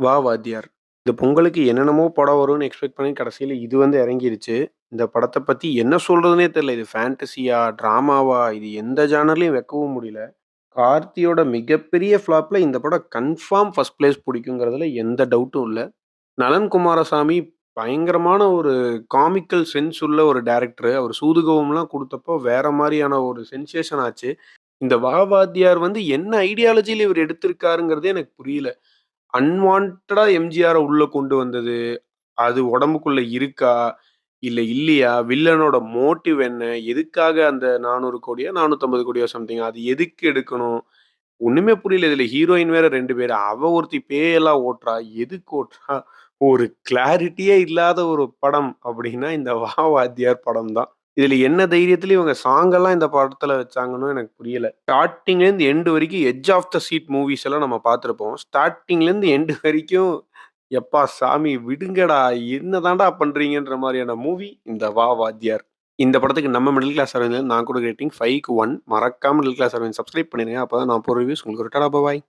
வா வாத்தியார். இந்த பொங்கலுக்கு என்னென்னமோ படம் வரும்னு எக்ஸ்பெக்ட் பண்ணி கடைசியில இது வந்து இறங்கிருச்சு. இந்த படத்த பத்தி என்ன சொல்றதுன்னே தெரியல. இது ஃபேண்டஸியா? டிராமாவா? இது எந்த ஜானர்லயும் வைக்கவும் முடியல. கார்த்தியோட மிகப்பெரிய ஃப்ளாப்ல இந்த படம் கன்ஃபார்ம் ஃபர்ஸ்ட் பிளேஸ் புடிக்குங்கிறதுல எந்த டவுட்டும் இல்ல. நலன் குமாரசாமி பயங்கரமான ஒரு காமிக்கல் சென்ஸ் உள்ள ஒரு டைரக்டரு. அவர் சூதுகவும்லாம் குடுத்தப்போ வேற மாரியான ஒரு சென்சேஷன் ஆச்சு. இந்த வா வாத்தியார் வந்து என்ன ஐடியாலஜில இவரு எடுத்திருக்காருங்கிறதே எனக்கு புரியல. அன்வான்டடா எம்ஜிஆர உள்ள கொண்டு வந்தது. அது உடம்புக்குள்ள இருக்கா? இல்ல இல்லையா? வில்லனோட மோட்டிவ் என்ன? எதுக்காக அந்த 400,00,00,000 450,00,00,000 சம்திங் அது எதுக்கு எடுக்கணும்? ஒண்ணுமே புரியல. இதுல ஹீரோயின் வேற 2 பேரு. அவ ஒருத்தி பேயெல்லாம் ஓட்டுறா. எதுக்கு ஓட்டுறா? ஒரு கிளாரிட்டியே இல்லாத ஒரு படம் அப்டின்னா, இந்த வா வாத்தியார் படம் தான். இதுல என்ன தைரியத்துல இவங்க சாங் எல்லாம் இந்த படத்துல வச்சாங்கன்னு எனக்கு புரியல. ஸ்டார்ட்டிங்லேருந்து எண்ட் வரைக்கும் edge of the seat movies எல்லாம் நம்ம பார்த்திருப்போம். ஸ்டார்ட்டிங்லேருந்து எண்ட் வரைக்கும் எப்பா சாமி விடுங்கடா! என்ன தான்டா பண்றீங்கன்ற மாரியான மூவி இந்த வா வாத்தியார். இந்த படத்துக்கு நம்ம மிடில் கிளாஸ் அரவிந்த்ல நான் குடுக்குற ரேட்டிங் 5க்கு 1 மறக்காம மிடில் கிளாஸ் அரவிந்த் சப்ஸ்கிரைப் பண்ணிருங்க. அப்பதான் நான் போடுற ரிவ்யூஸ் உங்களுக்கு வரும். டாடா! பாய்.